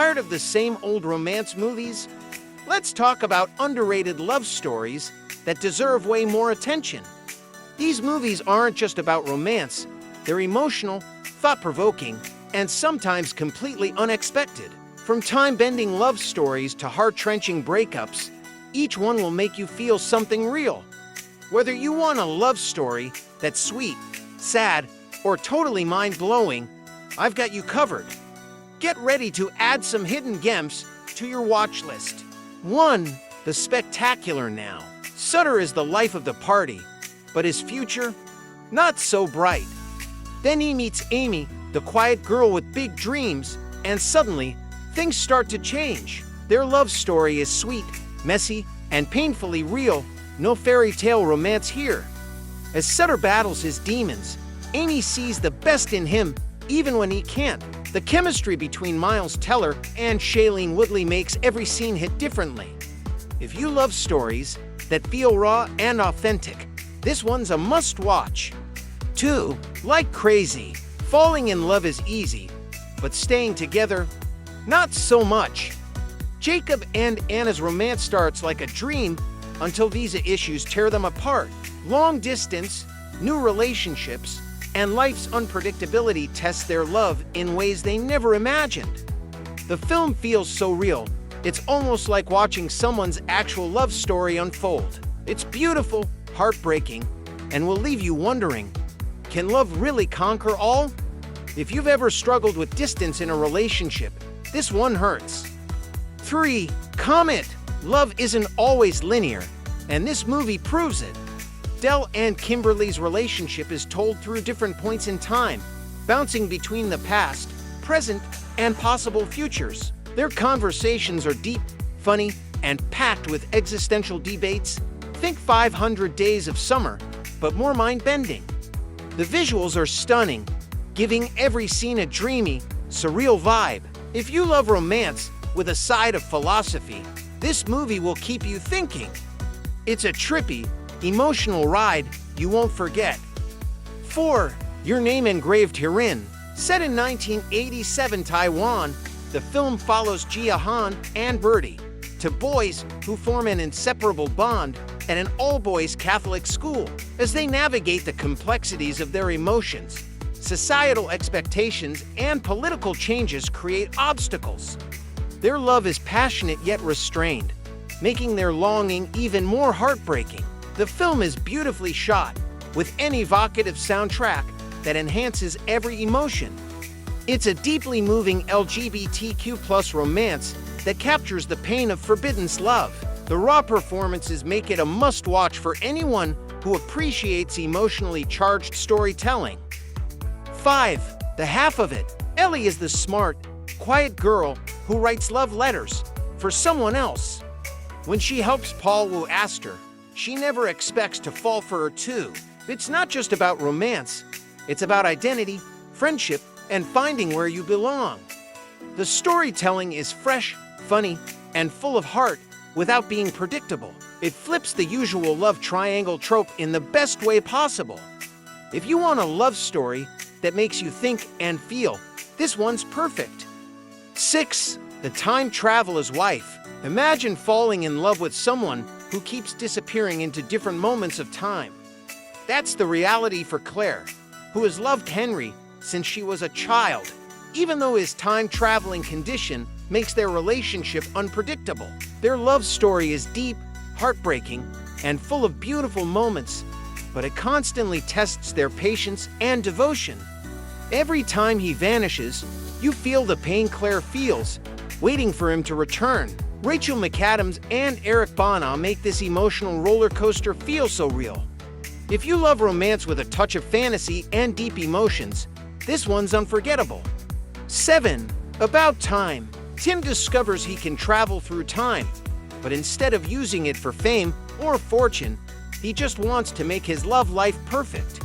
Tired of the same old romance movies? Let's talk about underrated love stories that deserve way more attention. These movies aren't just about romance, they're emotional, thought-provoking, and sometimes completely unexpected. From time-bending love stories to heart-wrenching breakups, each one will make you feel something real. Whether you want a love story that's sweet, sad, or totally mind-blowing, I've got you covered. Get ready to add some hidden gems to your watch list. 1. The spectacular now. Sutter is the life of the party, but his future? Not so bright. Then he meets Amy, the quiet girl with big dreams, and suddenly, things start to change. Their love story is sweet, messy, and painfully real. No fairy tale romance here. As Sutter battles his demons, Amy sees the best in him, even when he can't. The chemistry between Miles Teller and Shailene Woodley makes every scene hit differently. If you love stories that feel raw and authentic, this one's a must-watch. 2. Like crazy. Falling in love is easy, but staying together, not so much. Jacob and Anna's romance starts like a dream until visa issues tear them apart. Long distance, new relationships, and life's unpredictability test their love in ways they never imagined. The film feels so real, it's almost like watching someone's actual love story unfold. It's beautiful, heartbreaking, and will leave you wondering, can love really conquer all? If you've ever struggled with distance in a relationship, this one hurts. 3. Comet. Love isn't always linear, and this movie proves it. Dell and Kimberly's relationship is told through different points in time, bouncing between the past, present, and possible futures. Their conversations are deep, funny, and packed with existential debates. Think 500 Days of Summer, but more mind-bending. The visuals are stunning, giving every scene a dreamy, surreal vibe. If you love romance with a side of philosophy, this movie will keep you thinking. It's a trippy, emotional ride you won't forget. 4. Your Name Engraved Herein. Set in 1987 Taiwan, the film follows Jia Han and Birdie, two boys who form an inseparable bond at an all-boys Catholic school. As they navigate the complexities of their emotions, societal expectations and political changes create obstacles. Their love is passionate yet restrained, making their longing even more heartbreaking. The film is beautifully shot, with an evocative soundtrack that enhances every emotion. It's a deeply moving LGBTQ+ romance that captures the pain of forbidden love. The raw performances make it a must-watch for anyone who appreciates emotionally charged storytelling. 5. The Half of It. Ellie is the smart, quiet girl who writes love letters for someone else. When she helps Paul woo Aster, she never expects to fall for her too. It's not just about romance, it's about identity, friendship, and finding where you belong. The storytelling is fresh, funny, and full of heart without being predictable. It flips the usual love triangle trope in the best way possible. If you want a love story that makes you think and feel, this one's perfect. 6. The Time Traveler's Wife. Imagine falling in love with someone who keeps disappearing into different moments of time. That's the reality for Claire, who has loved Henry since she was a child, even though his time-traveling condition makes their relationship unpredictable. Their love story is deep, heartbreaking, and full of beautiful moments, but it constantly tests their patience and devotion. Every time he vanishes, you feel the pain Claire feels, waiting for him to return. Rachel McAdams and Eric Bana make this emotional roller coaster feel so real. If you love romance with a touch of fantasy and deep emotions, this one's unforgettable. 7. About Time. Tim discovers he can travel through time, but instead of using it for fame or fortune, he just wants to make his love life perfect.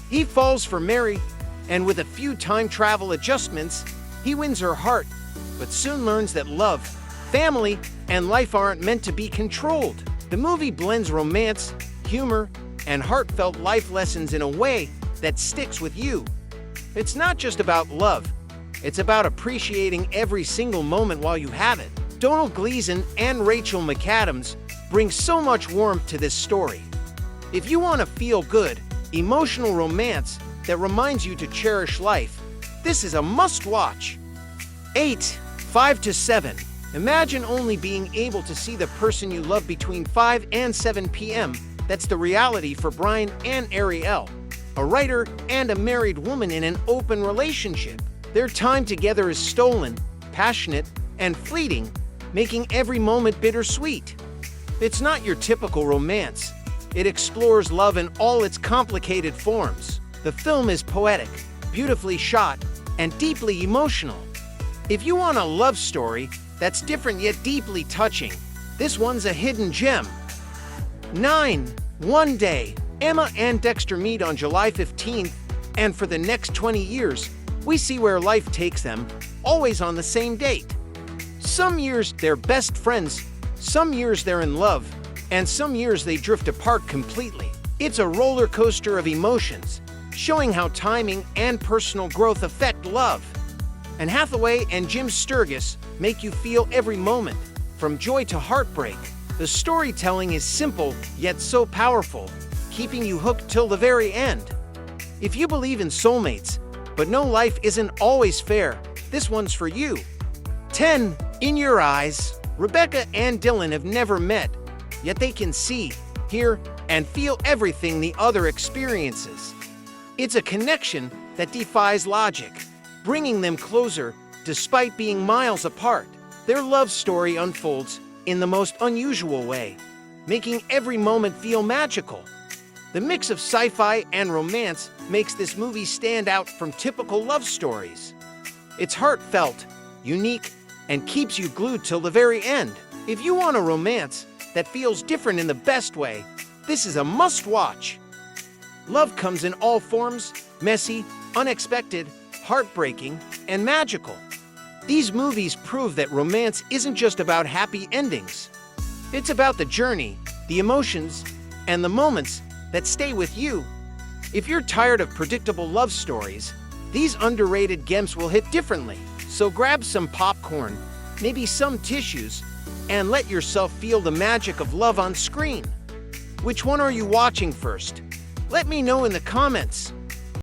He falls for Mary, and with a few time travel adjustments, he wins her heart, but soon learns that love, family, and life aren't meant to be controlled. The movie blends romance, humor, and heartfelt life lessons in a way that sticks with you. It's not just about love, It's about appreciating every single moment while you have it. Donald Gleason and Rachel McAdams bring so much warmth to this story. If you want a feel-good, emotional romance that reminds you to cherish life, this is a must-watch. 8. 5 to 7. Imagine only being able to see the person you love between 5 and 7 p.m. That's the reality for Brian and Ariel, a writer and a married woman in an open relationship. Their time together is stolen, passionate, and fleeting, making every moment bittersweet. It's not your typical romance. It explores love in all its complicated forms. The film is poetic, beautifully shot, and deeply emotional. If you want a love story that's different yet deeply touching, this one's a hidden gem. 9. One day, Emma and Dexter meet on July 15th, and for the next 20 years, we see where life takes them, always on the same date. Some years they're best friends, some years they're in love, and some years they drift apart completely. It's a roller coaster of emotions, showing how timing and personal growth affect love. And Hathaway and Jim Sturgis make you feel every moment, from joy to heartbreak. The storytelling is simple, yet so powerful, keeping you hooked till the very end. If you believe in soulmates, but know life isn't always fair, this one's for you. 10. In Your Eyes. Rebecca and Dylan have never met, yet they can see, hear, and feel everything the other experiences. It's a connection that defies logic, bringing them closer despite being miles apart. Their love story unfolds in the most unusual way, making every moment feel magical. The mix of sci-fi and romance makes this movie stand out from typical love stories. It's heartfelt, unique, and keeps you glued till the very end. If you want a romance that feels different in the best way, this is a must-watch. Love comes in all forms: messy, unexpected, heartbreaking, and magical. These movies prove that romance isn't just about happy endings. It's about the journey, the emotions, and the moments that stay with you. If you're tired of predictable love stories, these underrated gems will hit differently. So grab some popcorn, maybe some tissues, and let yourself feel the magic of love on screen. Which one are you watching first? Let me know in the comments.